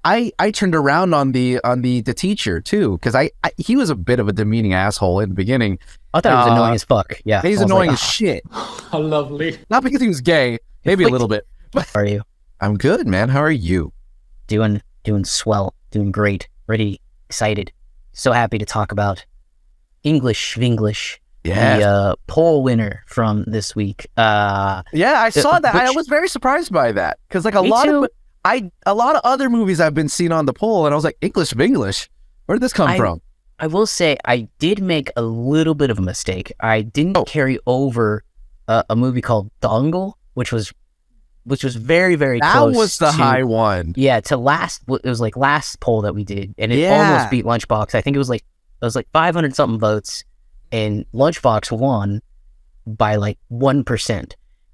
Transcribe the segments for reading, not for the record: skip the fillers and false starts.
I turned around on the teacher too, because he was a bit of a demeaning asshole in the beginning. I thought he was annoying as fuck. Yeah, he's annoying as shit. How lovely. Not because he was gay, maybe a little bit. How are you? I'm good, man. How are you? Doing swell, doing great, ready, excited, so happy to talk about Vinglish. Yeah. The poll winner from this week. Yeah, I saw that. I was very surprised by that, because like a lot of other movies I've been seeing on the poll, and I was like, Vinglish. Where did this come from? I will say I did make a little bit of a mistake. I didn't carry over a movie called Dongle, which was very, very close. That was the high one. Yeah, it was like last poll that we did, and it almost beat Lunchbox. I think it was like 500 something votes, and Lunchbox won by like 1%.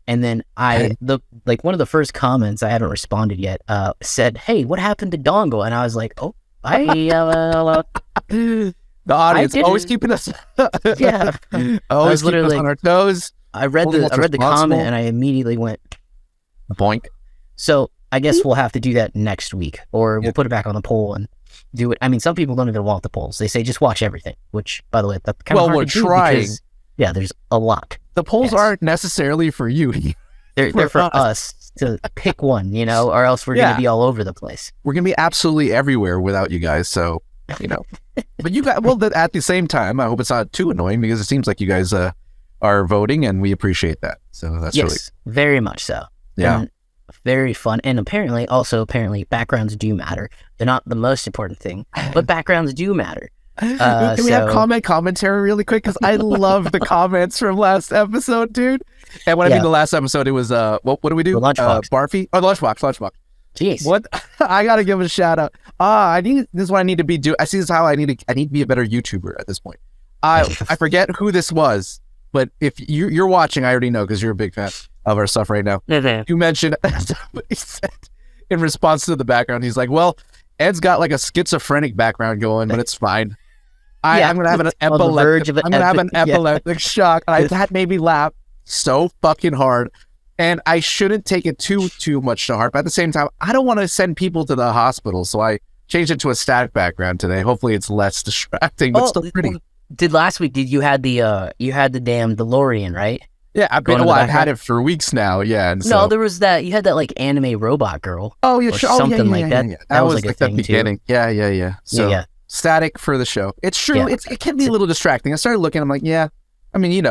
And then one of the first comments, I haven't responded yet, said, "Hey, what happened to Dongle?" And I was like, "Oh, the audience always keeping us, always keeping us on our toes." I read the comment and I immediately went boink. So I guess we'll have to do that next week, or we'll put it back on the poll and do it. I mean, some people don't even want the polls. They say just watch everything, which, by the way, that's kind of hard to do because, there's a lot. The polls aren't necessarily for you. They're for us to pick one, or else we're going to be all over the place. We're going to be absolutely everywhere without you guys, so, But you guys, at the same time, I hope it's not too annoying, because it seems like you guys are voting, and we appreciate that. So that's really... very much so. Yeah. And very fun. And apparently, backgrounds do matter. They're not the most important thing, but backgrounds do matter. Can we have commentary really quick? Because I love the comments from last episode, dude. And when I mean the last episode, it was what do we do? Lunchbox. Barfy? Oh, Lunchbox. Jeez. What? I gotta give a shout out. This is what I need to be doing. I see this is how I need to be a better YouTuber at this point. I forget who this was, but if you're watching, I already know, because you're a big fan of our stuff right now. Mm-hmm. You mentioned, somebody said in response to the background, he's like, well, Ed's got like a schizophrenic background going, but it's fine. I'm going to have an epileptic shock. That made me laugh so fucking hard. And I shouldn't take it too much to heart. But at the same time, I don't want to send people to the hospital. So I changed it to a static background today. Hopefully it's less distracting, but still pretty. Last week, you had the damn DeLorean, right? Yeah, I've had it for weeks now. Yeah. And no, there was that. You had that like anime robot girl. Oh yeah, something like that. Yeah. That was like a thing the beginning. Too. Yeah. So static for the show. It's true. Yeah. It can be a little distracting. I started looking. I'm like, I mean,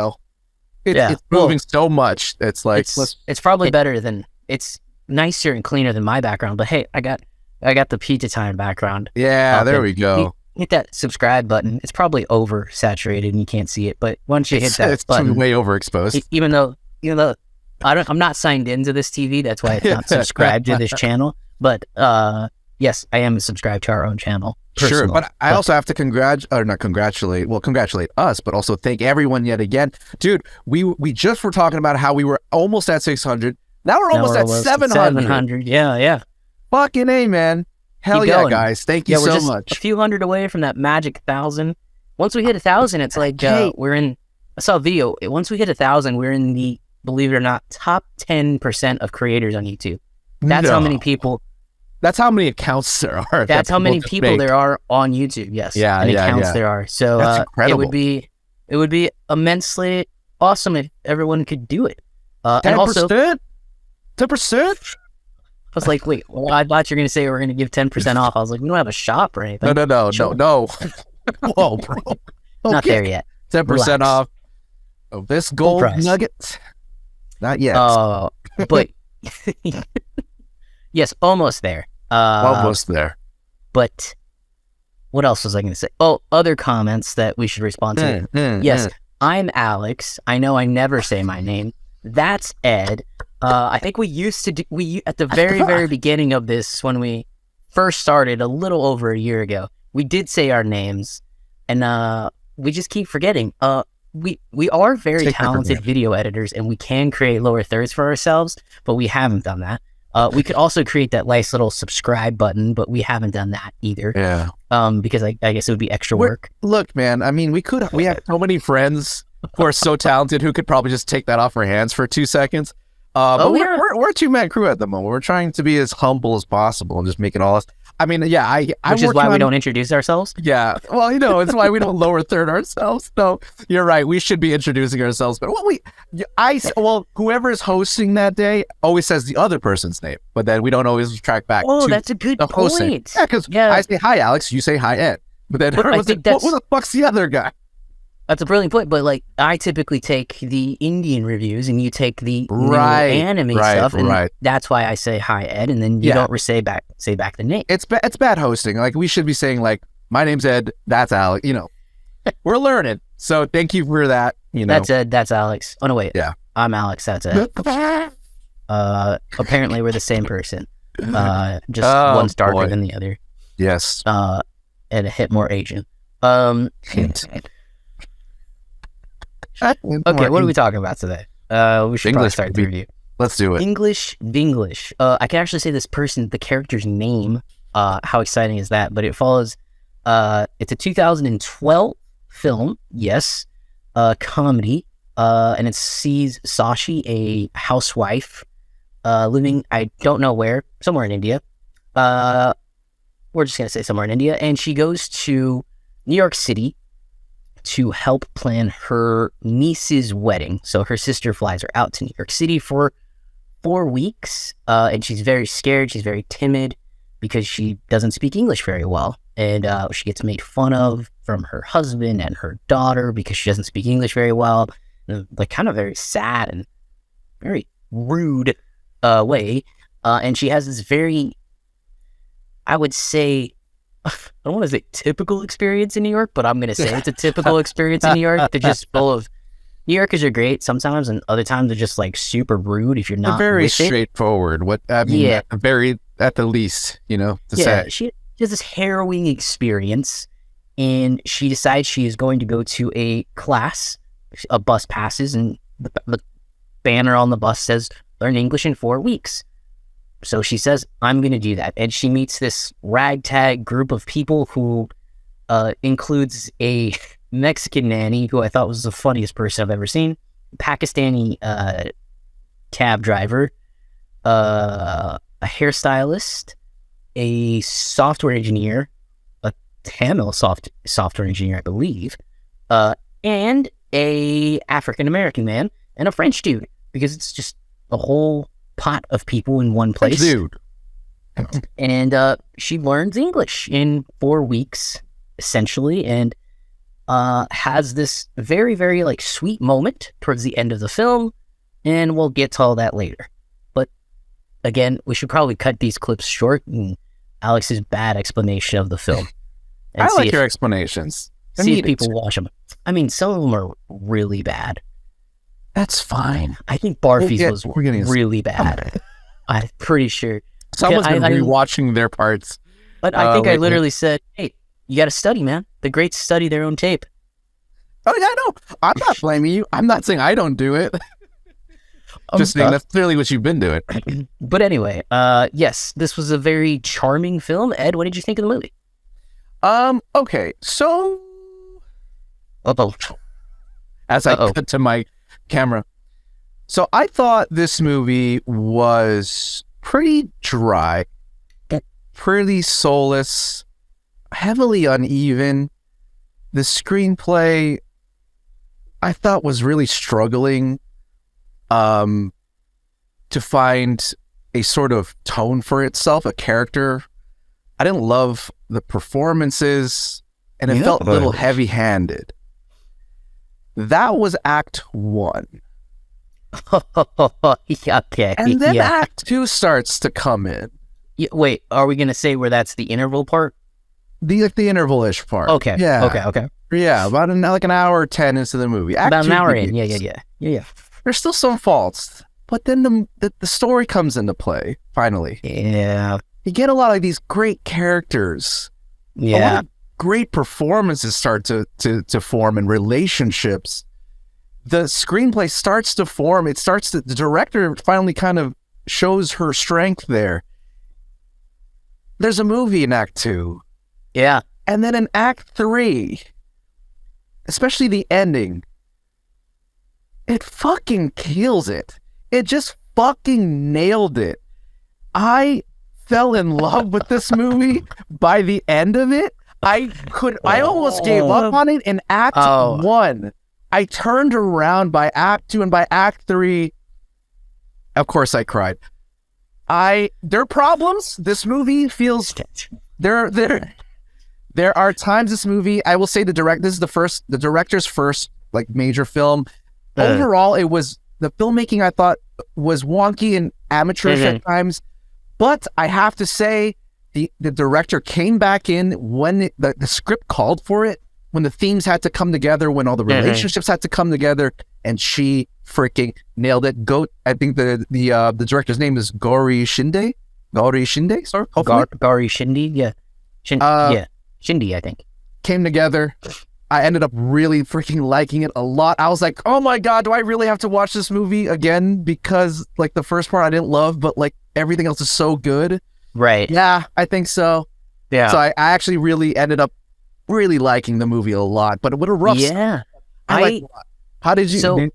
it's moving so much. It's like it's probably better than, it's nicer and cleaner than my background. But hey, I got the Pizza Time background. Yeah, there we go. Hit that subscribe button. It's probably oversaturated and you can't see it, but once you hit that button, it's way overexposed. Even though I'm not signed into this TV, that's why it's not subscribed to this channel. But yes, I am subscribed to our own channel. Sure, but I also have to congratulate us, but also thank everyone yet again, dude. We just were talking about how we were almost at 600. Now we're almost at 700. Yeah. Fucking A, man. Hell yeah, guys. Thank you so much. A few hundred away from that magic 1,000. Once we hit 1,000, it's like we're in. I saw a video. Once we hit 1,000, we're in the, believe it or not, top 10% of creators on YouTube. That's how many people. That's how many accounts there are. That's how many people there are on YouTube. Yes. Yeah. And accounts there are. So that's incredible. It would be immensely awesome if everyone could do it. 10%. And also 10%. I was like, wait, I thought you were going to say we're going to give 10% off. I was like, we don't have a shop or anything. No. Whoa, bro. Okay. Not there yet. 10% off of this gold nugget. Not yet. But yes, almost there. Almost there. But what else was I going to say? Oh, other comments that we should respond to. Yes, I'm Alex. I know I never say my name. That's Ed. I think we used to at the very beginning of this, when we first started a little over a year ago, we did say our names, and we just keep forgetting. We are very talented video editors, and we can create lower thirds for ourselves, but we haven't done that. We could also create that nice little subscribe button, but we haven't done that either. Yeah. Because I guess it would be extra work. Look, man, I mean, we have so many friends who are so talented who could probably just take that off our hands for 2 seconds. But we're a two-man crew at the moment. We're trying to be as humble as possible and just make it all us. I mean, yeah, which is why we don't introduce ourselves. Yeah, well, it's why we don't lower third ourselves. No, you're right. We should be introducing ourselves, but whoever is hosting that day always says the other person's name, but then we don't always track back. Oh, that's a good point. Yeah, because I say hi, Alex. You say hi, Ed. But then everyone's like, who the fuck's the other guy? That's a brilliant point, but like I typically take the Indian reviews and you take the anime stuff, and that's why I say hi Ed, and then you don't say back the name. It's bad hosting. Like we should be saying like, my name's Ed, that's Alex. We're learning. So thank you for that. That's Ed, that's Alex. Oh no, wait. Yeah, I'm Alex, that's Ed. Apparently we're the same person. Just one's darker than the other. Yes. And a hit more Asian. Okay, what are we talking about today? We should probably start the review. Let's do it. English, Vinglish. I can actually say this person, the character's name. How exciting is that? But it follows. It's a 2012 film. Yes, comedy. And it sees Sashi, a housewife, living. I don't know where. Somewhere in India. We're just gonna say somewhere in India, and she goes to New York City to help plan her niece's wedding. So her sister flies her out to New York City for 4 weeks, and she's very scared. She's very timid because she doesn't speak English very well, and she gets made fun of from her husband and her daughter because she doesn't speak English very well, like kind of very sad and very rude way. And she has this very, I would say, I don't want to say typical experience in New York, but I'm going to say it's a typical experience in New York. They're just full of, New Yorkers are great sometimes, and other times they're just like super rude if you're not very straightforward. Very at the least, to say. She has this harrowing experience, and she decides she is going to go to a class. A bus passes, and the banner on the bus says, "Learn English in 4 weeks." So she says, I'm going to do that. And she meets this ragtag group of people who includes a Mexican nanny, who I thought was the funniest person I've ever seen, Pakistani cab driver, a hairstylist, a software engineer, a Tamil software engineer, I believe, and a African-American man, and a French dude, because it's just a whole pot of people in one place. Dude. And she learns English in 4 weeks, essentially, and has this very, very like sweet moment towards the end of the film, and we'll get to all that later. But again, we should probably cut these clips short and Alex's bad explanation of the film. I like your explanations. See if people watch them. I mean, some of them are really bad. That's fine. I think Barfy's was really bad. I'm pretty sure. Someone's been rewatching their parts. But I think I literally said, hey, you got to study, man. The greats study their own tape. Oh, yeah, no. I'm not blaming you. I'm not saying I don't do it. Just saying that's clearly what you've been doing. But anyway, yes, this was a very charming film. Ed, what did you think of the movie? Okay, so... As I cut to my camera. So I thought this movie was pretty dry, pretty soulless, heavily uneven. The screenplay I thought was really struggling to find a sort of tone for itself, a character. I didn't love the performances, and it felt a little heavy-handed. That was Act 1. Okay. And then Act 2 starts to come in. Wait, are we going to say where that's the interval part? The interval-ish part. Okay. Yeah. Okay. Yeah, about an hour 10 into the movie. About an hour in. Yeah. There's still some faults, but then the story comes into play, finally. Yeah. You get a lot of these great characters. Yeah. Great performances start to form, and relationships. The screenplay starts to form. The director finally kind of shows her strength there. There's a movie in Act 2. Yeah. And then in Act 3, especially the ending, it fucking kills it. It just fucking nailed it. I fell in love with this movie by the end of it. I almost gave up on it in Act 1. I turned around by Act 2, and by Act 3, of course I cried. There are problems. This movie feels... There are times this movie, I will say this is the director's first like major film. Overall, it was, the filmmaking I thought was wonky and amateurish at times, but I have to say the director came back in when the script called for it, when the themes had to come together, when all the relationships had to come together, and she freaking nailed it. I think the director's name is Gori Shinde. Gori Shinde, sorry. Gori Shinde, yeah. Shinde, I think. Came together. I ended up really freaking liking it a lot. I was like, oh my God, do I really have to watch this movie again? Because like the first part I didn't love, but like everything else is so good. Right. Yeah, I think so. Yeah. So I actually really ended up really liking the movie a lot, but what a rough Yeah. How did you? So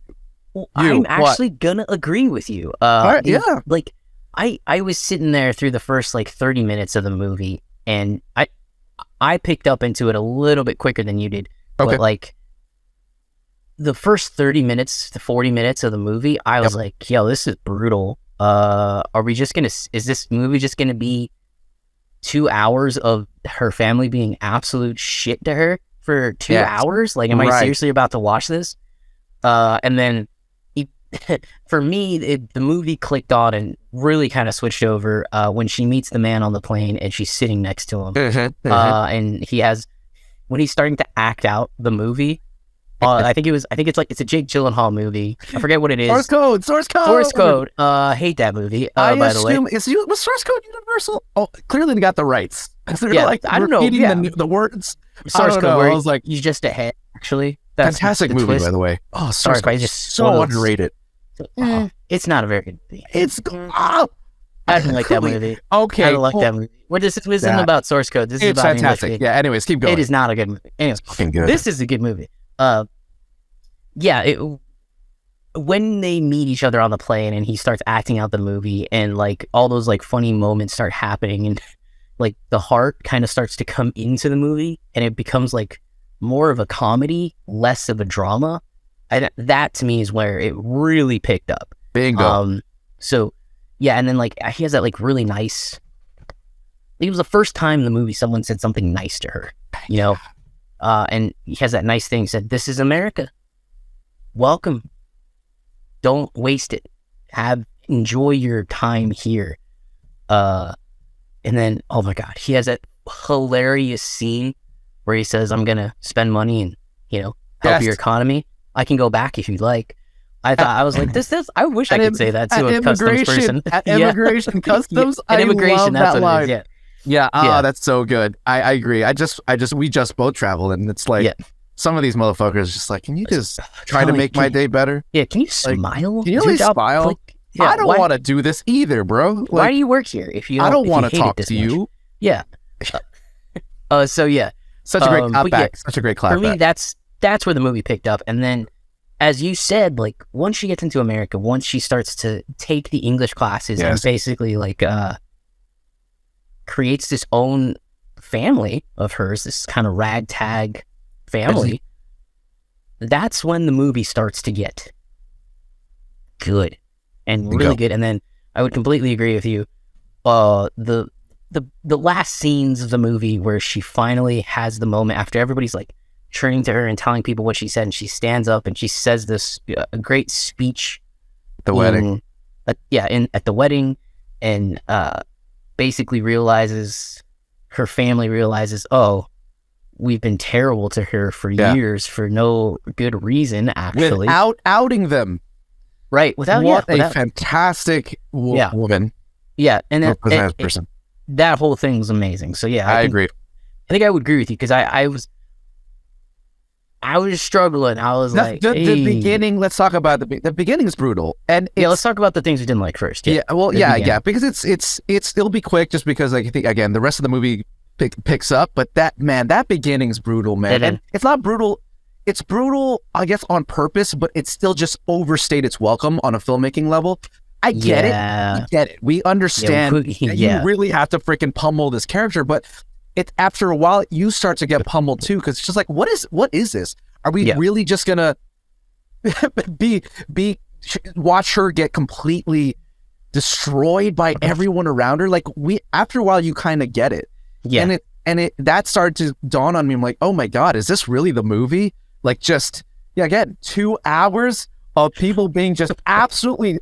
I'm actually gonna agree with you. Right, yeah. Like I was sitting there through the first like 30 minutes of the movie, and I picked up into it a little bit quicker than you did. Okay. But like the first 30 minutes to 40 minutes of the movie, I was like, yo, this is brutal. Is this movie just gonna be 2 hours of her family being absolute shit to her for 2 hours? Like, am I seriously about to watch this? And then for me, the movie clicked on and really kind of switched over when she meets the man on the plane and she's sitting next to him. And when he's starting to act out the movie, I think it's a Jake Gyllenhaal movie. I forget what it is. Source Code. Hate that movie. By the way, was Source Code Universal? Oh, clearly they got the rights. They're like, I don't know. Yeah. The words. Source Code. I was like, he's just ahead. Actually, that's fantastic movie, twist. by the way. Oh, Source Code is just so underrated. It's not a very good movie. I didn't like that movie. Okay, I don't like that movie. This isn't about Source Code. This is about fantastic. Yeah. Anyways, keep going. It is not a good movie. Anyways, fucking good. This is a good movie. When they meet each other on the plane and he starts acting out the movie and like all those like funny moments start happening and like the heart kind of starts to come into the movie and it becomes like more of a comedy, less of a drama. That to me is where it really picked up. Bingo. So yeah, and then like he has that like really nice. It was the first time in the movie someone said something nice to her, you know, and he has that nice thing. He said, "This is America. Welcome. Don't waste it. Enjoy your time here." And then, oh my God, he has that hilarious scene where he says, "I'm gonna spend money and help your economy. I can go back if you'd like." I was like, this. I wish I could say that to a customs person. At immigration, customs. At immigration, that's what line. it is. Yeah. That's so good. I agree. We just both travel, and it's like some of these motherfuckers just like, can you just try to make my day better? Yeah. Can you smile? Can you really smile? Like, I don't want to do this either, bro. Like, why do you work here if you? I don't want to talk to you. Yeah. So yeah. Such a great clapback. Such a great clapback. For me, that's where the movie picked up, and then. As you said, like once she gets into America, once she starts to take the English classes and basically like creates this own family of hers, this kind of ragtag family, that's when the movie starts to get good and really good. And then I would completely agree with you. The last scenes of the movie where she finally has the moment after everybody's like turning to her and telling people what she said, and she stands up and she says this great speech at the wedding. At the wedding, and basically her family realizes, oh, we've been terrible to her for years for no good reason, actually, without outing them. Right, without fantastic woman. Yeah, and that whole thing was amazing. So yeah, I agree. I think I would agree with you because I was struggling. I was like, the beginning. Let's talk about the beginning is brutal, and let's talk about the things we didn't like first. Because it'll be quick, just because I think again the rest of the movie picks up, but that beginning's brutal, man. And it's not brutal. It's brutal, I guess, on purpose, but it still just overstayed its welcome on a filmmaking level. I get it. We get it. We understand that you really have to freaking pummel this character, but after a while you start to get pummeled too, because it's just like, what is this? Are we really just gonna watch her get completely destroyed by everyone around her? Like, after a while you kind of get it. Yeah. And that started to dawn on me. I'm like, oh my God, is this really the movie? Like, just again, 2 hours of people being just absolutely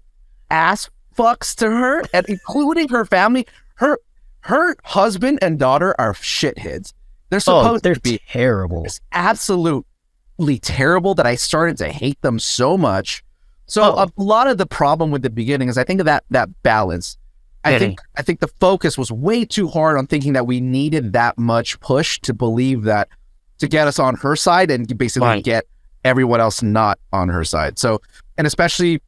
ass fucks to her, and including her family. Her husband and daughter are shitheads. They're supposed to be terrible. It's absolutely terrible that I started to hate them so much. So a lot of the problem with the beginning is, I think of that balance. I think the focus was way too hard on thinking that we needed that much push to believe that, to get us on her side and basically get everyone else not on her side. So, and especially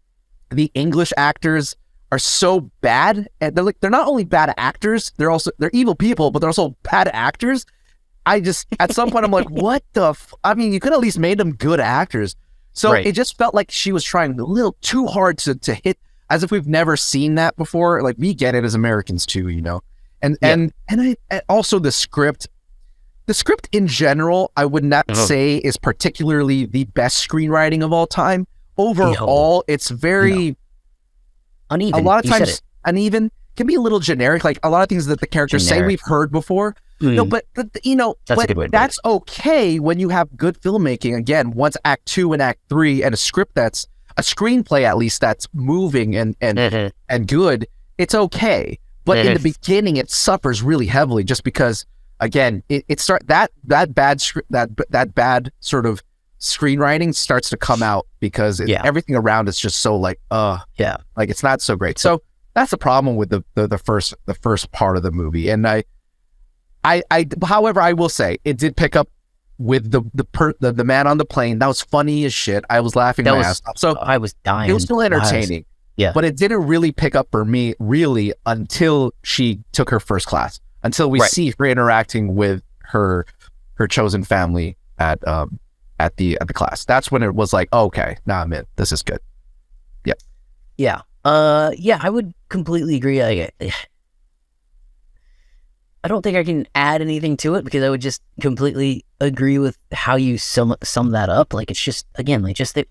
the English actors are so bad, and they're not only bad actors, they're evil people, but they're also bad actors. I just, at some point I'm like, what the I mean, you could at least made them good actors. So it just felt like she was trying a little too hard to hit, as if we've never seen that before. Like, we get it as Americans too, and also the script in general, I would not say is particularly the best screenwriting of all time. Overall, it's very uneven. A lot of times uneven, can be a little generic. Like, a lot of things that the characters say we've heard before. No, but that's okay when you have good filmmaking. Again, once Act 2 and Act 3 and a script that's a screenplay, at least, that's moving and good, it's okay. But in the beginning, it suffers really heavily, just because, again, that bad sort of screenwriting starts to come out, because everything around is just so like it's not so great. So that's the problem with the first part of the movie. And however, I will say it did pick up with the man on the plane. That was funny as shit. I was laughing my ass off. So I was dying. It was still entertaining. But it didn't really pick up for me really until she took her first class. Until we see her interacting with her chosen family at the class. That's when it was like, okay, now I'm in. This is good. Yeah. I would completely agree. I don't think I can add anything to it, because I would just completely agree with how you sum that up. Like, it's just, again, like, just they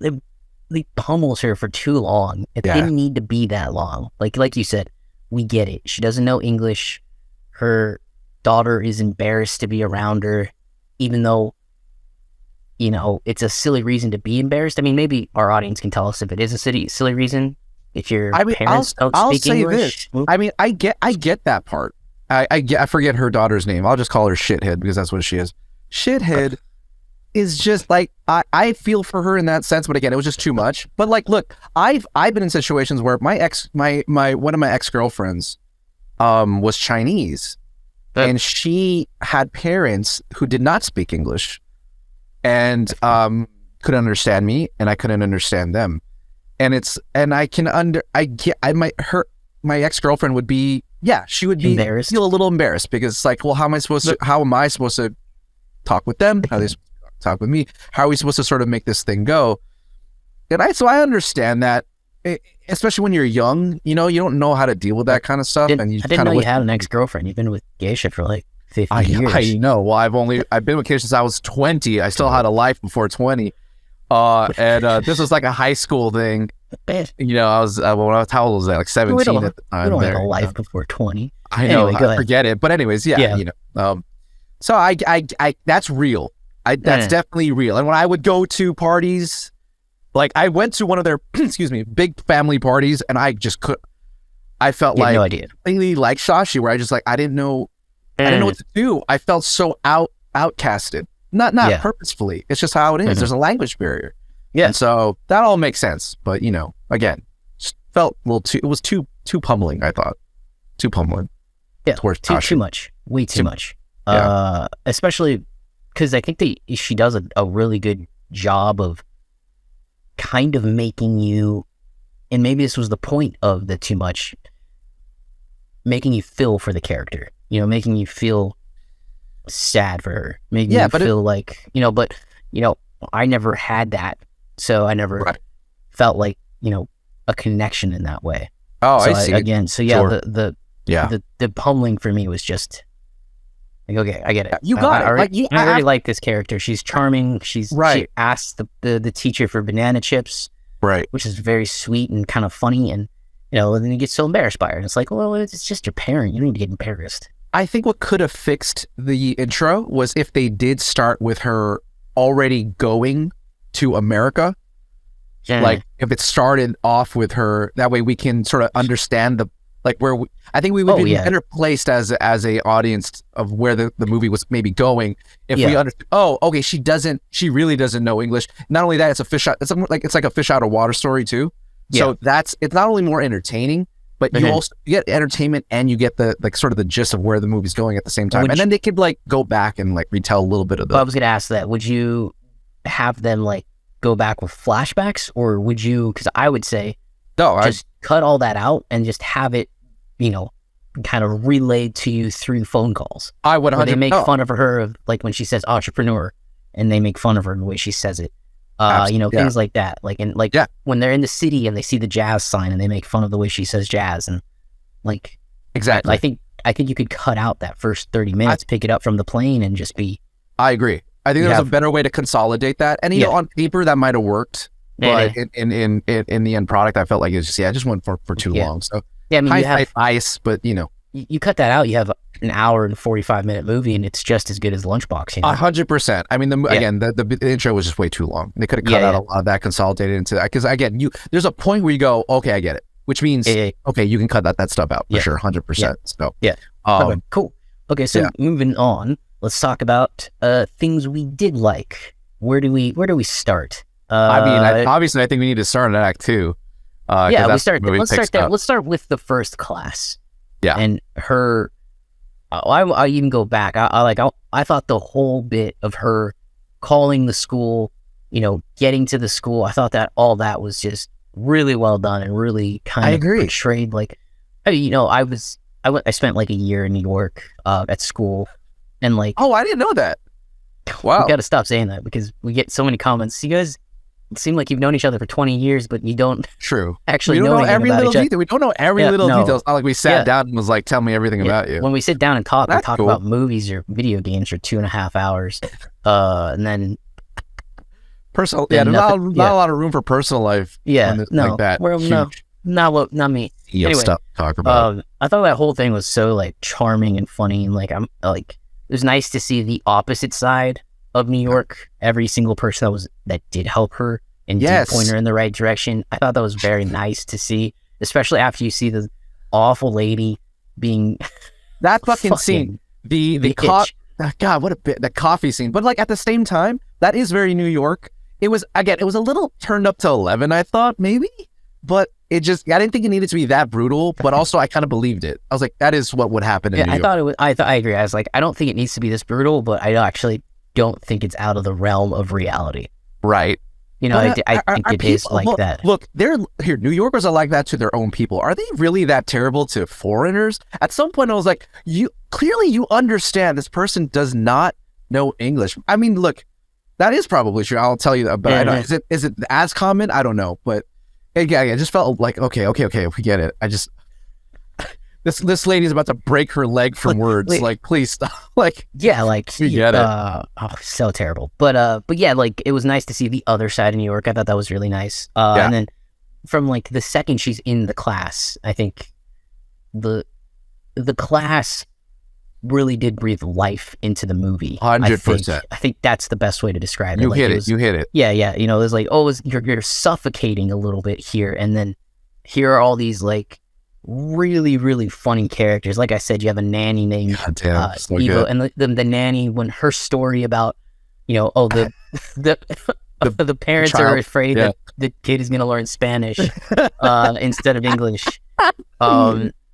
pummels her for too long. It didn't need to be that long. Like you said, we get it. She doesn't know English. Her daughter is embarrassed to be around her, even though, it's a silly reason to be embarrassed. I mean, maybe our audience can tell us if it is a silly reason. If your parents don't speak English. I mean, I get that part. I forget her daughter's name. I'll just call her Shithead, because that's what she is. Shithead is just like, I feel for her in that sense, but again, it was just too much. But like, look, I've been in situations where one of my ex-girlfriends was Chinese, and she had parents who did not speak English, and couldn't understand me, and I couldn't understand them. And my ex-girlfriend would be, she would be embarrassed. Feel a little embarrassed, because it's like, well, how am I supposed to talk with them? How are they supposed to talk with me? How are we supposed to sort of make this thing go? And so I understand that, especially when you're young, you don't know how to deal with that kind of stuff. I didn't know you had an ex-girlfriend. You've been with Geisha for like 50 years. I know. Well, I've been with Geisha since I was 20. I still had a life before 20. And this was like a high school thing. I was how old was that? Like 17 at the time. We don't have a life before 20. I know. Anyway, I forget it. But anyways, so I that's real. That's definitely real. And when I would go to parties, like I went to one of their big family parties, and I felt like no idea. Completely like Shashi, where I just like I didn't know what to do. I felt so outcasted. Not purposefully. It's just how it is. There's a language barrier. Yeah. And so that all makes sense. But again, just felt a little too. It was too pummeling. I thought too pummeling. Yeah. Too much. Way too much. Especially because I think she does a really good job of kind of making you, and maybe this was the point of the too much, making you feel for the character. Making you feel sad for her, making you feel like but I never had that, so I never felt like a connection in that way. Oh, so I see. Again, so yeah, Sure. the pummeling for me was just like, okay, I get it. You got it. I already like this character. She's charming. She asks the teacher for banana chips, right, which is very sweet and kind of funny. And and then you get so embarrassed by her. And it's like, well, it's just your parent. You don't need to get embarrassed. I think what could have fixed the intro was if they did start with her already going to America. Yeah. Like if it started off with her, that way we can sort of understand I think we would be better placed as a audience of where the movie was maybe going if we understood. Oh, okay, she really doesn't know English. Not only that, it's like a fish out of water story too. So it's not only more entertaining, but you also get entertainment and you get the sort of the gist of where the movie's going at the same time. And then they could go back and retell a little bit of the. I was gonna ask that. Would you have them go back with flashbacks, or would you? Because I would say just cut all that out and just have it, kind of relayed to you through phone calls. I would. They make fun of her of when she says entrepreneur, and they make fun of her in the way she says it. Things like that. When they're in the city and they see the jazz sign and they make fun of the way she says jazz, and exactly. I think you could cut out that first 30 minutes, pick it up from the plane, and just be. I agree. I think there's a better way to consolidate that, and on paper that might have worked, but in the end product, I felt like it was I just went for too long. So I mean, you have ice, but you cut that out, you have an hour and 45-minute movie, and it's just as good as Lunchbox. 100%. I mean, again, the intro was just way too long. They could have cut out a lot of that, consolidated into that. Because again, there's a point where you go, okay, I get it, which means okay, you can cut that stuff out for sure, 100%. So cool. Okay, so moving on, let's talk about things we did like. Where do we start? I mean, obviously, I think we need to start at Act 2. Let's start there. Let's start with the first class. Yeah, and her. I even go back. I thought the whole bit of her calling the school, getting to the school. I thought that all that was just really well done and really kind of portrayed. I spent a year in New York at school, and I didn't know that. Wow, we got to stop saying that because we get so many comments. You guys seem like you've known each other for 20 years, but you don't actually know every little detail. We don't know every little detail. It's not like we sat down and was like, tell me everything about you. When we sit down and talk, we talk about movies or video games for 2.5 hours. And then personal, not a lot of room for personal life. Like that. Not me. Anyway, stuff to talk about. I thought that whole thing was so charming and funny, and it was nice to see the opposite side of New York. Every single person that did help her and did point her in the right direction. I thought that was very nice to see, especially after you see the awful lady being that fucking scene. The God, what a bit, the coffee scene. But at the same time, that is very New York. It was a little turned up to 11, I thought maybe, but I didn't think it needed to be that brutal, but also I kind of believed it. I was like, that is what would happen in New York. I agree. I was like, I don't think it needs to be this brutal, but I actually don't think it's out of the realm of reality. Right. I think it is like that. Look, New Yorkers are like that to their own people. Are they really that terrible to foreigners? At some point I was like, you understand this person does not know English. I mean, look, that is probably true. I'll tell you that, but I don't, is it as common? I don't know. But again, I just felt like, okay, we get it. I just This lady's about to break her leg from words. Please stop. We get it. So terrible. But yeah, it was nice to see the other side of New York. I thought that was really nice. And then from the second she's in the class, I think the class really did breathe life into the movie. 100%. I think that's the best way to describe it. You hit it. Yeah. It was you're suffocating a little bit here, and then here are all these really, really funny characters. Like I said, you have a nanny named Eva, and the nanny, when her story about, the parents are afraid that the kid is going to learn Spanish instead of English.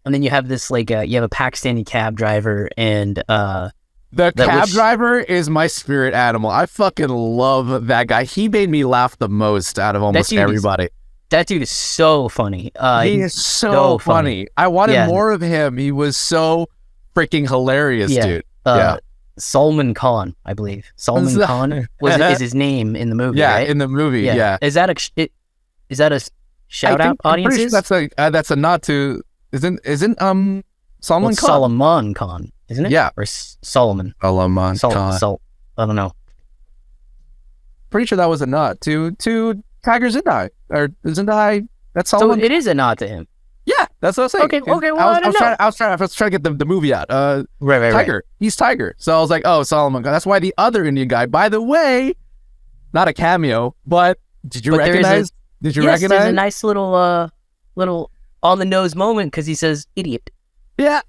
And then you have this you have a Pakistani cab driver, and the cab driver is my spirit animal. I fucking love that guy. He made me laugh the most out of almost everybody. That dude is so funny. He is so funny. I wanted more of him. He was so freaking hilarious, dude. Salman Khan, I believe. Salman Khan is his name in the movie, right? In the movie, yeah. Is that a Shout out audiences. Sure that's a nod to isn't Salman Khan? Salman Khan, isn't it? Yeah, or Solomon. Salman Khan. I don't know. Pretty sure that was a nod to Tiger Zindai or Zindai. That's Salman. So it is a nod to him. Yeah, that's what I was saying. Okay. Well, I was trying to get the movie out. Right. Tiger. He's Tiger. So I was like, oh, Solomon. That's why the other Indian guy, by the way, not a cameo, but did you recognize? Did you recognize? There's a nice little on the nose moment because he says idiot. Yeah.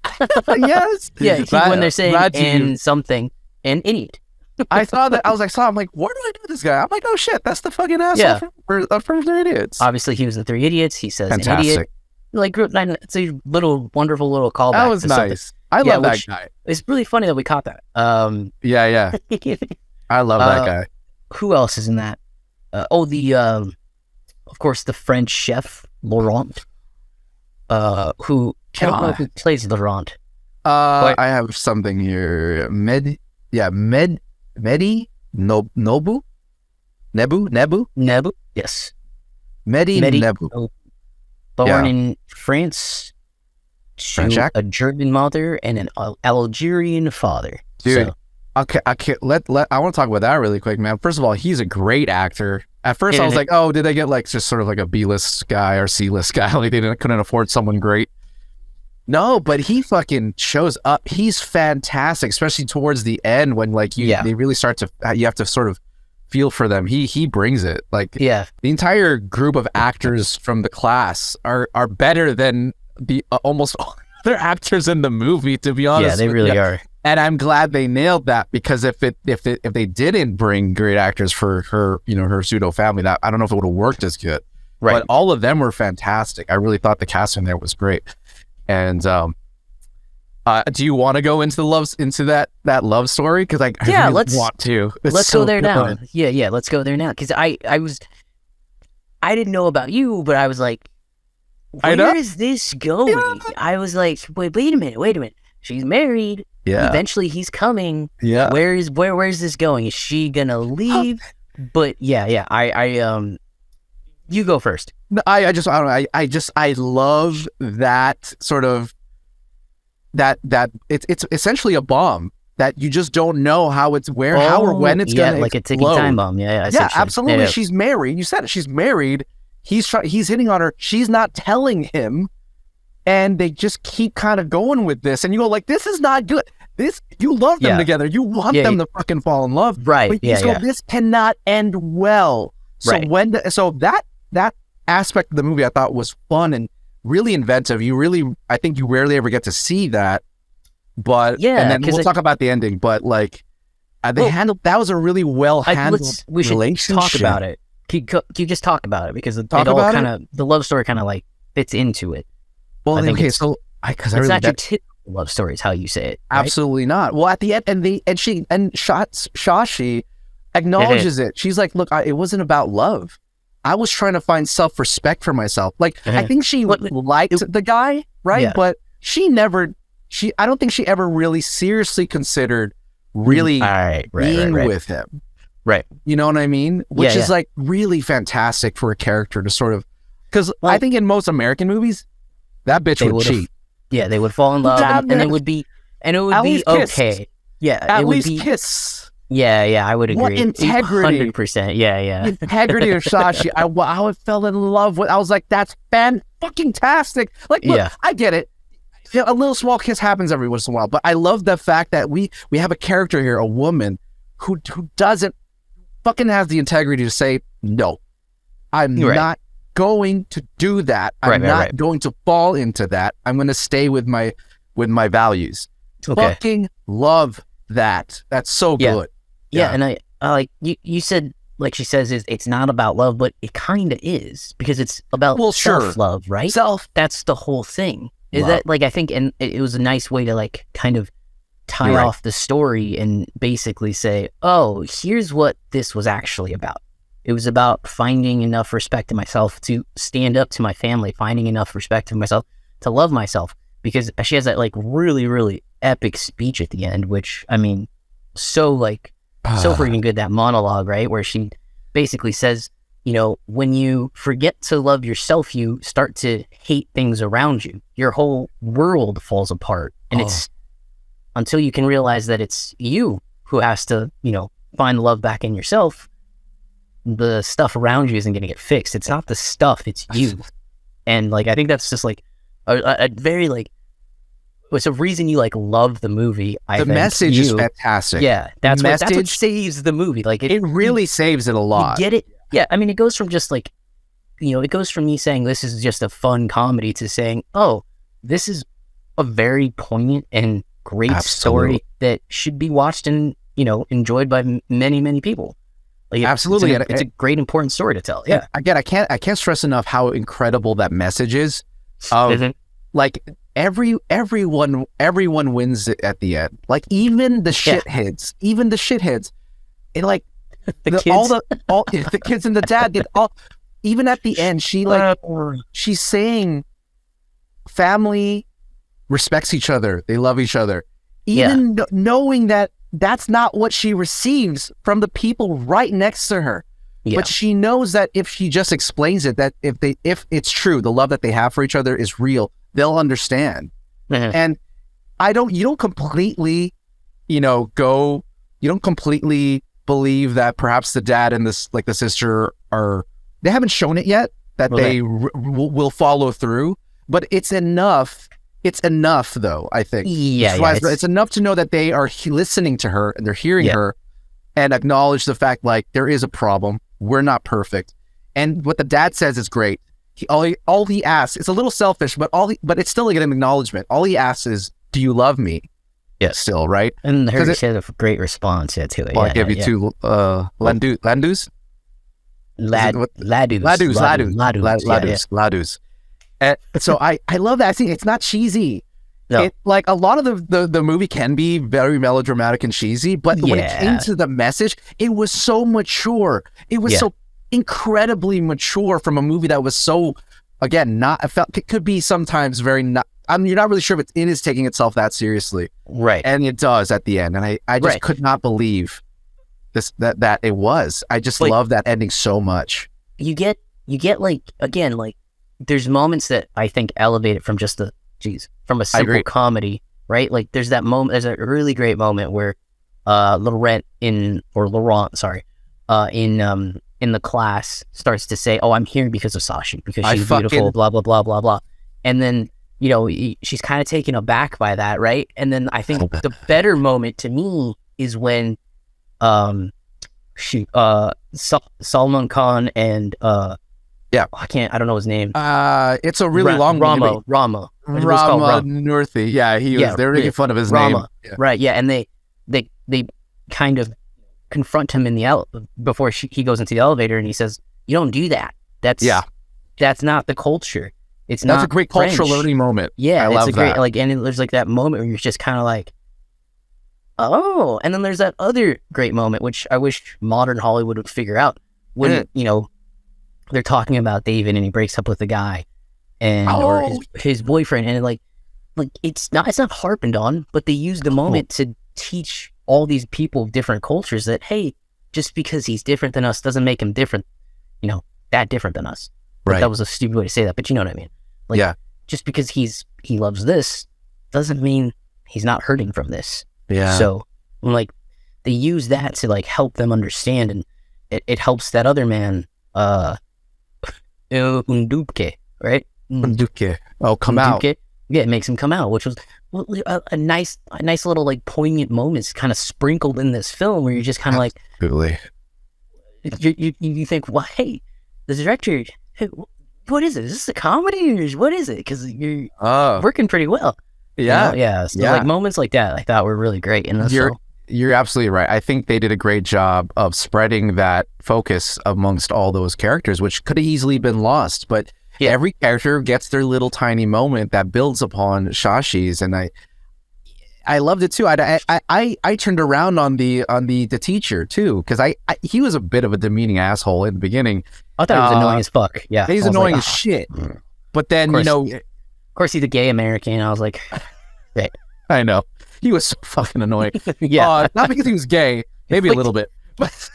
Yes. Yeah. When they're saying and something and idiot. I saw that. I was like, I'm like, where do I know this guy? I'm like, oh shit, that's the fucking asshole from Three Idiots. Obviously, he was the Three Idiots. He says fantastic. Idiot. Like, it's a wonderful little callback. That was nice. I love that guy. It's really funny that we caught that. Yeah. I love that guy. Who else is in that? Of course, the French chef Laurent. Who I don't know who plays Laurent. I have something here. Mehdi Nebu. Yes. Mehdi Nebu. Born in France to a German mother and an Algerian father. Dude, okay, I want to talk about that really quick, man. First of all, he's a great actor. At first, I was like, oh, did they get like just sort of like a B-list guy or C-list guy? Like they couldn't afford someone great. No, but he fucking shows up. He's fantastic, especially towards the end when like they really start to, you have to sort of feel for them. He brings it. Like the entire group of actors from the class are better than the almost all other actors in the movie, to be honest. Yeah, they really are. And I'm glad they nailed that, because if they didn't bring great actors for her, her pseudo family, that I don't know if it would have worked as good. Right. But all of them were fantastic. I really thought the casting there was great. And do you want to go into that love story? Because I really want to. Let's go there now. Yeah, let's go there now. Because I didn't know about you, but I was like, where is this going? Yeah. I was like, wait a minute. She's married. Yeah. Eventually he's coming. Yeah. Where's this going? Is she gonna leave? But I you go first. I love that sort of that it's essentially a bomb that you just don't know how or when it's gonna like explode. A ticking time bomb. Yeah, absolutely. Yeah. She's married. You said it. She's married. He's hitting on her. She's not telling him, and they just keep kind of going with this. And you go like, this is not good. You love them together. You want them to fucking fall in love, right? But this cannot end well. So that aspect of the movie I thought was fun and really inventive. I think you rarely ever get to see that. But and then we'll talk about the ending. But like handled that was a really well handled relationship. Talk about it. Can you just talk about it, because the love story kind of like fits into it. Well, I think okay, it's not your typical love story is how you say it. Right? Absolutely not. Well, at the end, Shashi acknowledges it. She's like, look, it wasn't about love. I was trying to find self-respect for myself. Like, I think she liked the guy, right? Yeah. But I don't think she ever really seriously considered being with him. Right. You know what I mean? Which is like really fantastic for a character to sort of, because I think in most American movies, that bitch would cheat. Yeah, they would fall in love, and it would be okay. Yeah, at least kiss. Yeah, I would agree. What integrity? 100%. Yeah. Integrity of Shashi. I fell in love with. I was like, that's fan-fucking-tastic. Like, look, I get it. A little small kiss happens every once in a while, but I love the fact that we have a character here, a woman, who doesn't fucking have the integrity to say, no, I'm not going to do that. I'm not going to fall into that. I'm going to stay with my values. Okay. Fucking love that. That's so good. Yeah, and I like you said, like she says, it's not about love, but it kind of is, because it's about self-love, right? That's the whole thing. Is that like, I think, and it was a nice way to like kind of tie off the story and basically say, oh, here's what this was actually about. It was about finding enough respect in myself to stand up to my family, finding enough respect in myself to love myself, because she has that like really, really epic speech at the end, which, I mean, so freaking good, that monologue, right? Where she basically says when you forget to love yourself, you start to hate things around you. Your whole world falls apart. And it's until you can realize that it's you who has to, find love back in yourself, the stuff around you isn't going to get fixed. It's not the stuff, it's you. And like, I think that's just like a very like, it's a reason you like love the movie. The message is fantastic. Yeah, that's what saves the movie. Like it really saves it a lot. You get it? Yeah, I mean, it goes from just like, it goes from me saying this is just a fun comedy to saying, oh, this is a very poignant and great story that should be watched and enjoyed by many, many people. Like absolutely, it's a great important story to tell. Yeah. Again, I can't stress enough how incredible that message is. Like everyone wins at the end. Like even the shitheads, and like the kids and the dad get all. Even at the end, she's saying, family respects each other. They love each other. Even knowing that that's not what she receives from the people right next to her. Yeah. But she knows that if she just explains it, that if it's true, the love that they have for each other is real, they'll understand. Mm-hmm. And you don't completely, you don't completely believe that perhaps the dad and the sister they haven't shown it yet that they will follow through, but it's enough. It's enough, though, I think. It's enough to know that they are listening to her and they're hearing her and acknowledge the fact, like, there is a problem. We're not perfect. And what the dad says is great. All he asks, it's a little selfish, but it's still like an acknowledgement. All he asks is, do you love me? Yes. Still, right? And she had a great response to it. Well, I give you two Landus? Ladus. So I love that. I think it's not cheesy. No. Like a lot of the movie can be very melodramatic and cheesy, but when it came to the message, it was so mature. It was so incredibly mature from a movie that was so, again, it could be sometimes very not. You're not really sure if it is taking itself that seriously, right? And it does at the end, and I just could not believe that it was. I just love that ending so much. You get like, again, like there's moments that I think elevate it from just from a simple comedy, right? Like there's that moment, there's a really great moment where Laurent in the class starts to say, oh, I'm here because of Sashi, because she's beautiful, blah, blah, blah, blah, blah. And then, she's kind of taken aback by that, right? And then I think the better moment to me is when Salman Khan and I don't know his name. It's a really long Rama Nurthy. Yeah, they were making fun of his name. Yeah. Right, yeah, and they kind of confront him before he goes into the elevator, and he says, "You don't do that. That's not the culture. That's a great cultural learning moment. Yeah, I love that. Great, and there's like that moment where you're just kind of like, oh, and then there's that other great moment which I wish modern Hollywood would figure out when they're talking about David and he breaks up with the guy or his boyfriend, and like it's not harped on, but they use the moment to teach all these people of different cultures that, hey, just because he's different than us doesn't make him different, that different than us. Right. That was a stupid way to say that, but you know what I mean? Like, just because he loves this doesn't mean he's not hurting from this. Yeah. So, like, they use that to, like, help them understand, and it helps that other man, Undupke, right? Undupke. Oh, come out. Yeah, it makes him come out, which was a nice little, like, poignant moments kind of sprinkled in this film where you're just kind of like... Absolutely. You think, well, hey, the director... Hey, what is it? Is this a comedy or what is it? Because you're working pretty well. Yeah. So like moments like that, I thought were really great in this film. You're absolutely right. I think they did a great job of spreading that focus amongst all those characters, which could have easily been lost. But every character gets their little tiny moment that builds upon Shashi's, and I loved it too. I turned around on the teacher too, because he was a bit of a demeaning asshole in the beginning. I thought he was annoying as fuck. Yeah, he's annoying as shit. But then of course he's a gay American. I was like, hey. I know he was so fucking annoying. Yeah, not because he was gay, maybe a little bit, but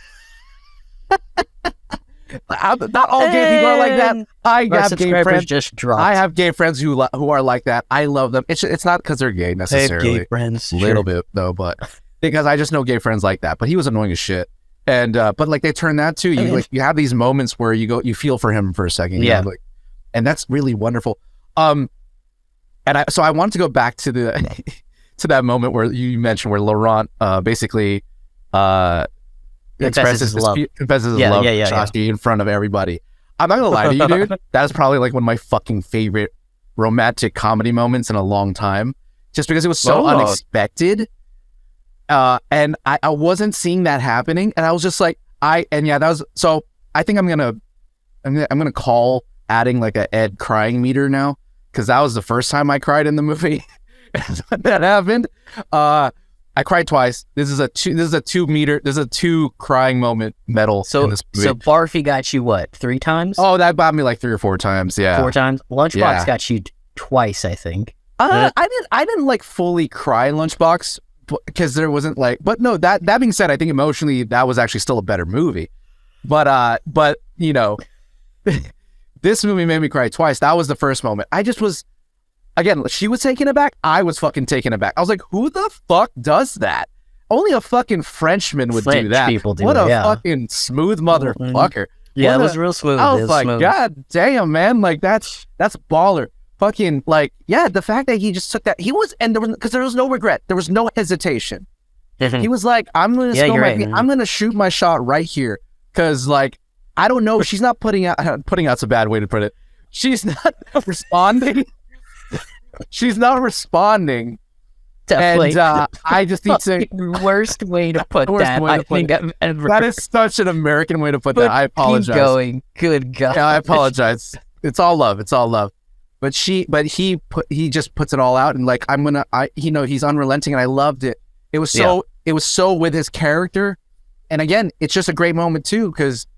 Not all gay people are like that. I have gay friends. Just dropped. I have gay friends who are like that. I love them. It's not because they're gay necessarily. I have gay friends. A little bit though, but because I just know gay friends like that. But he was annoying as shit. And but like they turn that too. You have these moments where you feel for him for a second. You know, like, and that's really wonderful. And I wanted to go back to the to that moment where you mentioned where Laurent basically confesses his love to Shashi in front of everybody. I'm not gonna lie to you, dude. That's probably like one of my fucking favorite romantic comedy moments in a long time, just because it was so unexpected. And I wasn't seeing that happening, and I was just like, that was so. I think I'm gonna call adding like a Ed crying meter now, because that was the first time I cried in the movie. That happened. I cried twice. This is a 2 meter. There's a 2 crying moment medal. In this movie. So Barfy got you what, 3 times? Oh, that got me like 3 or 4 times. Yeah, 4 times. Lunchbox got you twice, I think. I didn't like fully cry in Lunchbox because there wasn't like. But no, that being said, I think emotionally that was actually still a better movie. But you know, this movie made me cry twice. That was the first moment. I just was. Again, she was taken aback. I was fucking taken aback. I was like, who the fuck does that? Only a fucking Frenchman would do that. People do what it, a fucking smooth motherfucker. Yeah, it was real smooth. I was like, God damn, man. Like, that's baller. Fucking, like, yeah, the fact that he just took that. Because there was no regret. There was no hesitation. He was like, I'm going to I'm going to shoot my shot right here. Because, like, I don't know. She's not putting out's a bad way to put it. She's not responding. She's not responding. Definitely. And I just need to... Worst way to put that. I think I've ever... That is such an American way to put that. I apologize. Keep going. Good God. Yeah, I apologize. It's all love. It's all love. But he just puts it all out, and like he's unrelenting, and I loved it. It was so with his character, and again, it's just a great moment too, because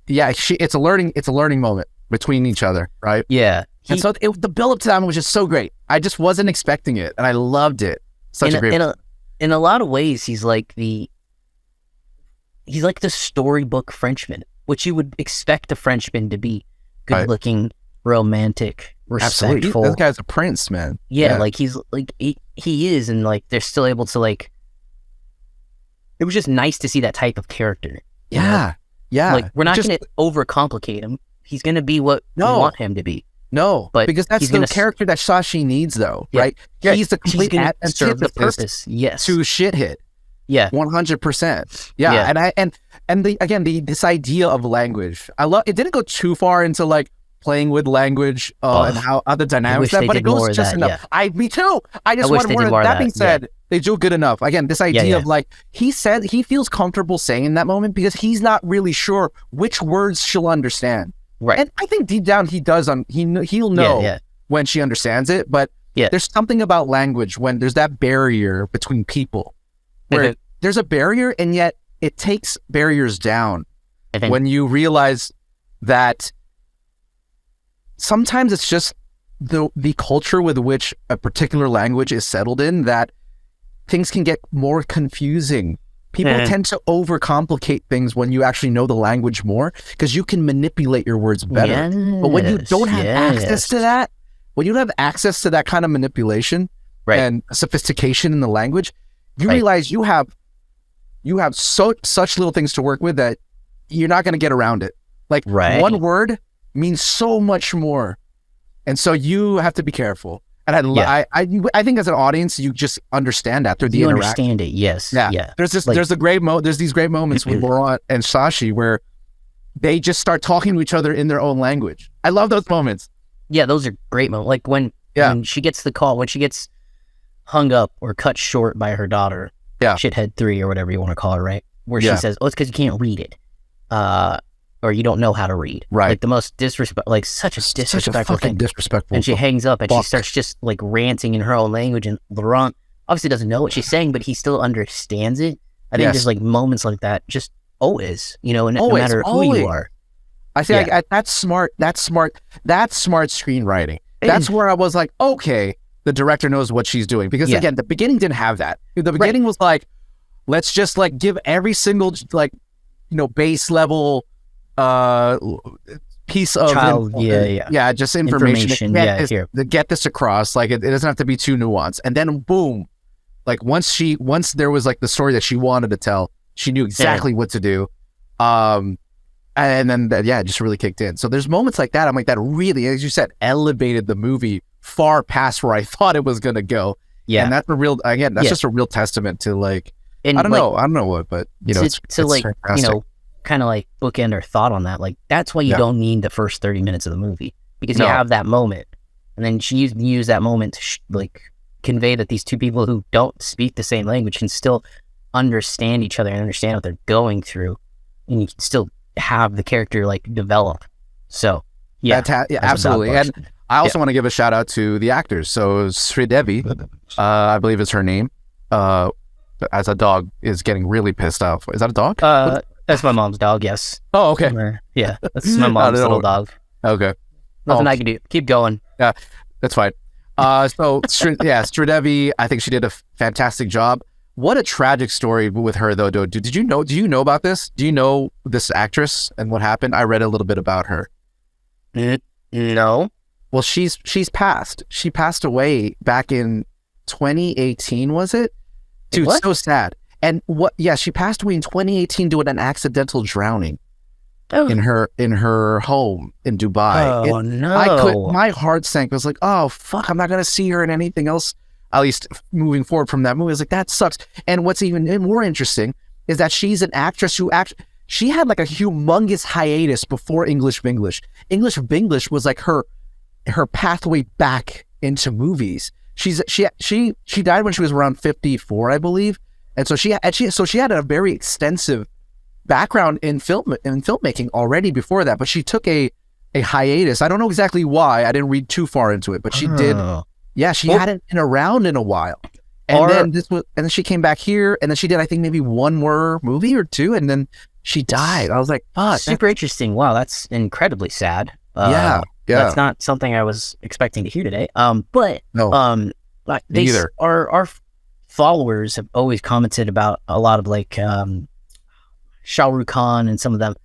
it's a learning moment between each other, right? Yeah. And so the build up to that was just so great. I just wasn't expecting it, and I loved it. Such a great. In a lot of ways, he's like the storybook Frenchman, which you would expect a Frenchman to be: good-looking, romantic, respectful. Absolutely. This guy's a prince, man. Yeah, like he's like he is, and like they're still able to like. It was just nice to see that type of character. Yeah. Like we're not going to overcomplicate him. He's going to be what we want him to be. No, but because that's the character that Shashi needs, though, right? Yeah, he's the complete purpose. Yes, to shithead. Yeah, 100%. Yeah, and this idea of language, I love. It didn't go too far into like playing with language and how other dynamics, but it goes just enough. Me too. I just want more. That being said, they do good enough. Again, this idea of like he said he feels comfortable saying in that moment because he's not really sure which words she'll understand. Right. And I think deep down he does. He'll know when she understands it. But there's something about language when there's that barrier between people, where there's a barrier, and yet it takes barriers down when you realize that sometimes it's just the culture with which a particular language is settled in that things can get more confusing. People tend to overcomplicate things when you actually know the language more, because you can manipulate your words better. But when you don't have access to that, when you don't have access to that kind of manipulation and sophistication in the language, you realize you have such little things to work with that you're not going to get around it. Like one word means so much more, and so you have to be careful. And I think as an audience, you just understand that through the interaction. You understand it, yes. Yeah. There's these great moments with Laurent and Shashi where they just start talking to each other in their own language. I love those moments. Yeah, those are great moments. Like when she gets the call, when she gets hung up or cut short by her daughter, shithead 3 or whatever you want to call her, right? Where she says, "Oh, it's because you can't read it." Or you don't know how to read. Right. Like the most such a disrespectful thing. Disrespectful. And she hangs up and she starts just like ranting in her own language, and Laurent obviously doesn't know what she's saying, but he still understands it. I think there's like moments like that just always, no matter who you are. I think that's smart screenwriting. That's where I was like, okay, the director knows what she's doing. Because again, the beginning didn't have that. The beginning was like, let's just like give every single like, base level piece of just information to get this across. Like it doesn't have to be too nuanced. And then boom, like once there was like the story that she wanted to tell, she knew exactly what to do. And then it just really kicked in. So there's moments like that. I'm like, that really, as you said, elevated the movie far past where I thought it was gonna go. Yeah, and that's just a real testament to like, and I don't know what, but it's like fantastic. You know, kind of like bookend our thought on that. Like that's why you don't need the first 30 minutes of the movie, because you have that moment, and then she used that moment to like convey that these two people who don't speak the same language can still understand each other and understand what they're going through, and you can still have the character like develop. So absolutely. And I also want to give a shout out to the actors. So Sridevi, I believe is her name, as a dog is getting really pissed off. Is that a dog? That's my mom's dog. Yes. Oh, okay. Yeah, that's my mom's little dog. Okay. Nothing I can do. Keep going. Yeah, that's fine. So Sridevi, I think she did a fantastic job. What a tragic story with her, though. Do you know about this? Do you know this actress and what happened? I read a little bit about her. No. Well, she's passed. She passed away back in 2018, was it? Dude, what? So sad. And she passed away in 2018 due to an accidental drowning in her home in Dubai. No. My heart sank. I was like, oh fuck, I'm not gonna see her in anything else, at least moving forward from that movie. I was like, that sucks. And what's even more interesting is that she's an actress who she had like a humongous hiatus before English Vinglish. English Vinglish was like her pathway back into movies. She died when she was around 54, I believe. And so she had a very extensive background in filmmaking already before that, but she took a hiatus. I don't know exactly why. I didn't read too far into it, but she did. Yeah, she hadn't been around in a while. And then she came back here, and then she did, I think, maybe one more movie or two, and then she died. I was like, fuck. Super interesting. Wow, that's incredibly sad. Yeah. That's not something I was expecting to hear today. But no, neither. Our followers have always commented about a lot of like Shah Rukh Khan and some of them.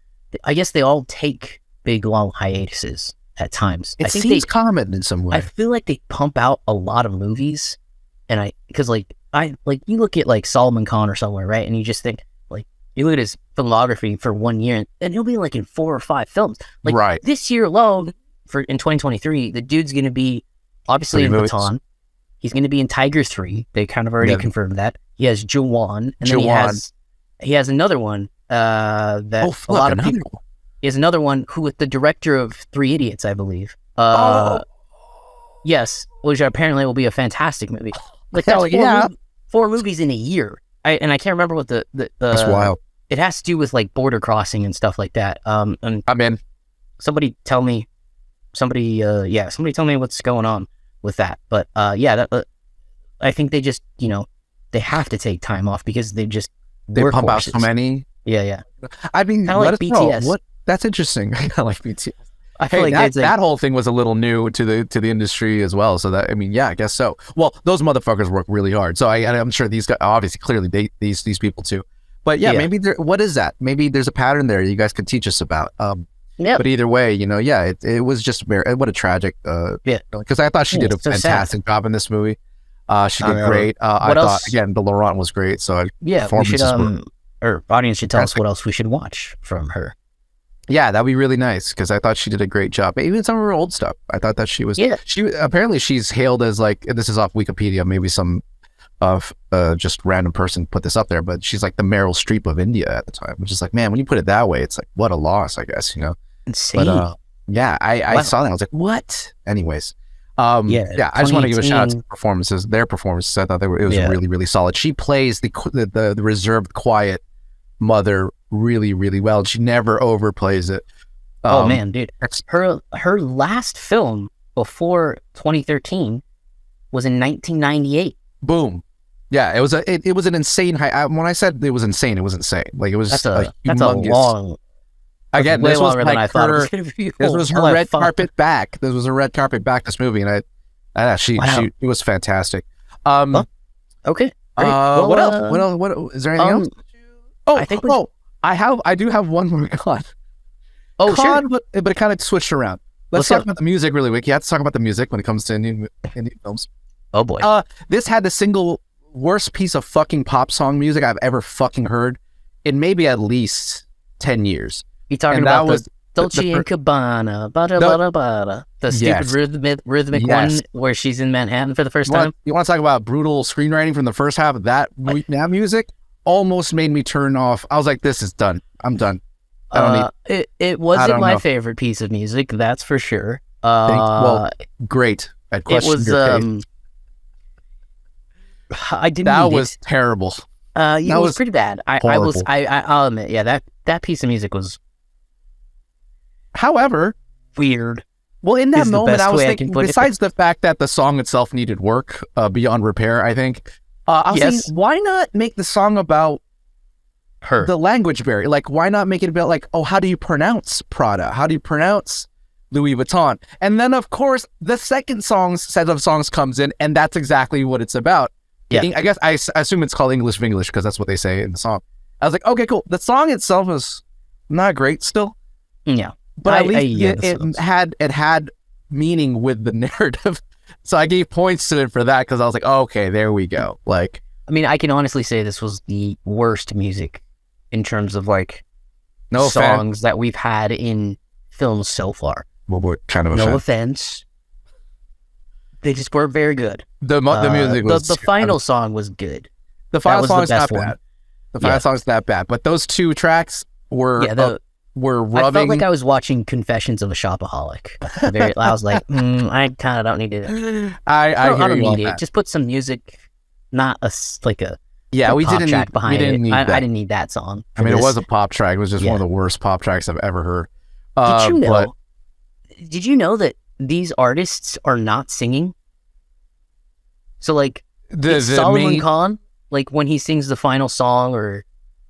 I guess they all take big long hiatuses at times. It seems common in some way. I feel like they pump out a lot of movies, and because you look at like Salman Khan or somewhere, right? And you just think like you look at his filmography for 1 year, and he'll be like in 4 or 5 films. Like right. This year alone, in 2023, the dude's gonna be obviously in Baton. He's going to be in Tiger 3. They kind of already confirmed that. He has Jawan, and then he has another one that a lot of people. He has another one who with the director of 3 Idiots, I believe. Yes, which apparently will be a fantastic movie. Like that's 4 movies in a year. I can't remember what the that's wild. It has to do with like border crossing and stuff like that. And I'm in. Somebody tell me what's going on with that. But I think they just they have to take time off because they pump out so many. Yeah. I mean, kind of like BTS. That's interesting. I like BTS. I feel like that whole thing was a little new to the industry as well. So that, I mean, I guess so. Well, those motherfuckers work really hard. So I'm sure these guys obviously clearly date these people too. But maybe what is that? Maybe there's a pattern there you guys could teach us about. But either way, it was just what a tragic. Because I thought she did a fantastic job in this movie. She did great. I thought again the Laurent was great. So we should our audience should tell us what else we should watch from her. Yeah, that'd be really nice because I thought she did a great job. Even some of her old stuff, I thought that she was. Yeah. She apparently she's hailed as like, and this is off Wikipedia. Maybe some just random person put this up there, but she's like the Meryl Streep of India at the time, which is like, man, when you put it that way, it's like what a loss, I guess. Insane. But I saw that. I was like, what? Anyways, I just want to give a shout out to their performances. I thought it was really, really solid. She plays the reserved, quiet mother really, really well. She never overplays it. Oh man, dude, her last film before 2013 was in 1998. Boom. Yeah, it was an insane high. When I said it was insane, it was insane. Like it was that's a long. Again, way this was longer like than I thought it was going to be. This was her red carpet back. This was her red carpet back. This movie, and she it was fantastic. Okay. What else? What is there anything else? I do have one more. God, Oh, sure. but it kind of switched around. Let's talk about the music really quick. You have to talk about the music when it comes to Indian films. Oh boy. This had the single worst piece of fucking pop song music I've ever fucking heard in maybe at least 10 years. You talking about the Dolce and Gabbana, the stupid rhythmic one where she's in Manhattan for the first time? You want to talk about brutal screenwriting from the first half of that music? Almost made me turn off. I was like, this is done. I'm done. It wasn't my favorite piece of music, that's for sure. Great. I questioned your taste. I didn't. That was terrible. It was pretty bad. I'll admit, that piece of music was. However, weird. Well, in that moment, I was thinking, besides the fact that the song itself needed work beyond repair, I think, I was thinking, why not make the song about her, the language barrier? Like, why not make it about like, oh, how do you pronounce Prada? How do you pronounce Louis Vuitton? And then, of course, the second set of songs comes in, and that's exactly what it's about. Yeah. I guess I assume it's called Vinglish because that's what they say in the song. I was like, okay, cool. The song itself is not great still. Yeah. But at least it had meaning with the narrative. So I gave points to it for that because I was like, oh, okay, there we go. Like, I mean, I can honestly say this was the worst music in terms of like songs that we've had in films so far. Well, what kind of no offense. They just weren't very good. The music was... The final song was good. The final song is not bad. The final song is not bad. But those two tracks were rubbing... I felt like I was watching Confessions of a Shopaholic. I was like, I kind of don't need it. I don't need it. Just put some music, not a we pop didn't track behind it. I didn't need that song. I mean, it was a pop track. It was just one of the worst pop tracks I've ever heard. Did you know that these artists are not singing? So like Solomon Khan, like when he sings the final song or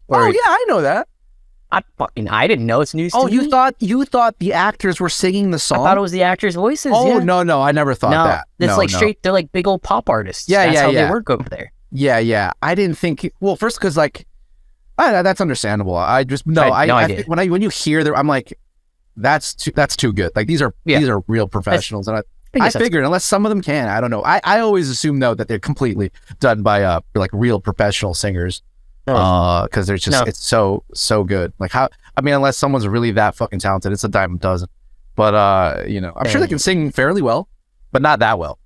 oh yeah, I know that. I didn't know. It's news to me. you thought the actors were singing the song? I thought it was the actors' voices. Oh no, I never thought that. It's straight. They're like big old pop artists. That's how they work over there. Yeah. I didn't think. Well, first because like, that's understandable. I just I think when you hear them, I'm like, that's too good. Like these are real professionals, and I figured unless some of them can, I don't know. I always assume though that they're completely done by like real professional singers, because they're just it's so good. Like unless someone's really that fucking talented, it's a dime a dozen. But I'm sure they can sing fairly well, but not that well.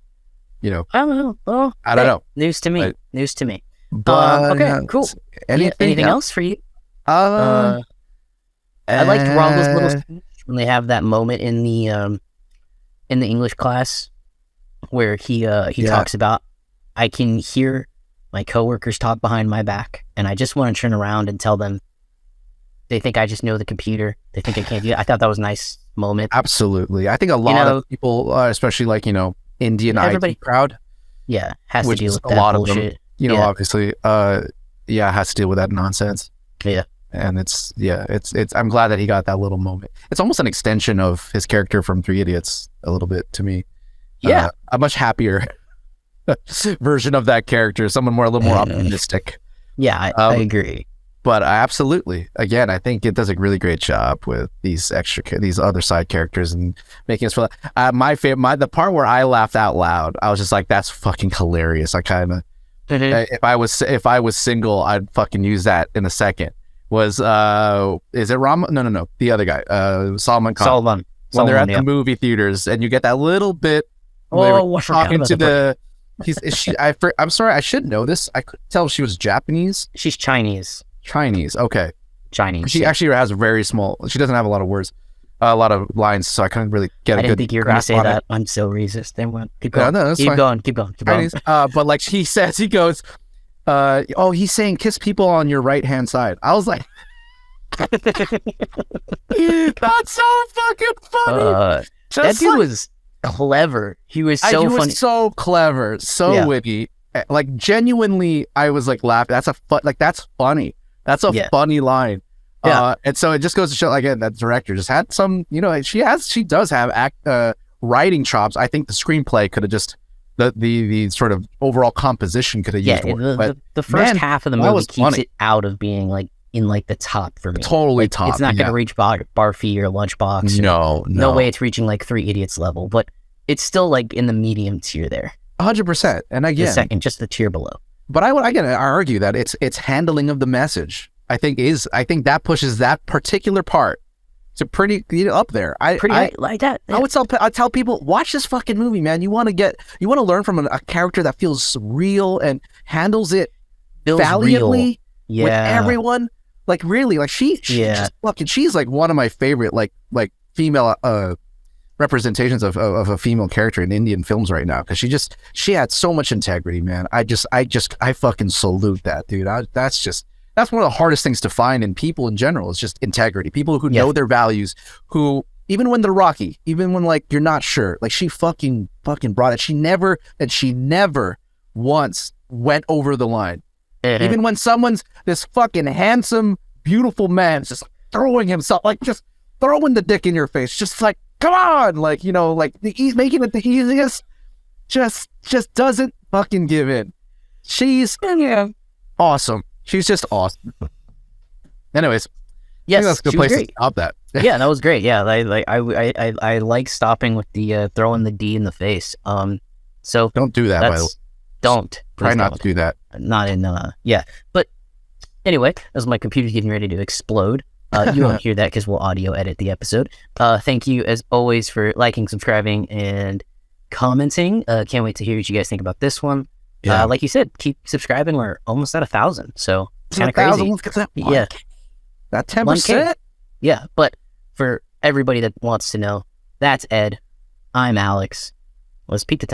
I don't know. Well, I don't know. News to me. News to me. But, okay, cool. Anything else for you? I liked Rongo's little speech when they have that moment in the English class where he talks about, I can hear my coworkers talk behind my back, and I just want to turn around and tell them they think I just know the computer. They think I can't do it. I thought that was a nice moment. Absolutely. I think a lot of people, especially like, Indian IT crowd. Yeah. Has to deal with that bullshit. Them, obviously, has to deal with that nonsense. Yeah. And it's I'm glad that he got that little moment. It's almost an extension of his character from Three Idiots a little bit to me. Yeah. A much happier version of that character, a little more optimistic. Yeah, I agree. But absolutely, again, I think it does a really great job with these other side characters and making us feel. The part where I laughed out loud, I was just like, "That's fucking hilarious." I kind of, if I was single, I'd fucking use that in a second. Was is it Ram? No, the other guy, Solomon Khan. When they're at the movie theaters, and you get that little bit. Talking to the. I'm sorry, I should know this. I couldn't tell if she was Japanese. She's Chinese. Okay. Chinese. She actually has a very small. She doesn't have a lot of words, a lot of lines, so I couldn't really get a good. I didn't think you were going to say that. I'm so racist. Then keep going. No, keep going. Keep going. But like he goes, he's saying kiss people on your right hand side. I was like, that's so fucking funny. That dude was clever. He was so funny. He was so clever, so witty. Like genuinely, I was like laughing. That's funny. That's a funny line. Yeah. And so it just goes to show, again, that director just had some, she does have writing chops. I think the screenplay could have just, the sort of overall composition could have used more. The first half of the movie keeps it out of being like in like the top for me. Totally like, top. It's not going to reach Barfy or Lunchbox. No way it's reaching like Three Idiots level, but it's still like in the medium tier there. 100%. And again, just the tier below. But I argue that it's handling of the message. I think that pushes that particular part to pretty up there. I like that. Yeah. I tell people, watch this fucking movie, man. You want to learn from a character that feels real and handles it valiantly with everyone. Like really, like she's like one of my favorite like female representations of a female character in Indian films right now, because she had so much integrity, man. I fucking salute that, dude. That's one of the hardest things to find in people in general, is just integrity. People who know their values, who even when they're rocky, even when like you're not sure, like she fucking brought it. She never once went over the line. Even when this fucking handsome, beautiful man's just throwing himself, like just throwing the dick in your face, just like, come on, like, you know, like he's making it the easiest, just doesn't fucking give in. She's awesome. She's just awesome. Anyways, yes, that's a good place to stop that. Yeah, that was great. Yeah, I like stopping with the throwing the D in the face. So don't do that. By the way, don't try not to do that. Not in But anyway, as my computer's getting ready to explode. You won't hear that because we'll audio edit the episode. Thank you, as always, for liking, subscribing, and commenting. Can't wait to hear what you guys think about this one. Yeah. Like you said, keep subscribing. We're almost at 1,000, so it's kind of crazy. Let's get that 1K. That 10%. Yeah, but for everybody that wants to know, that's Ed. I'm Alex. Let's peek the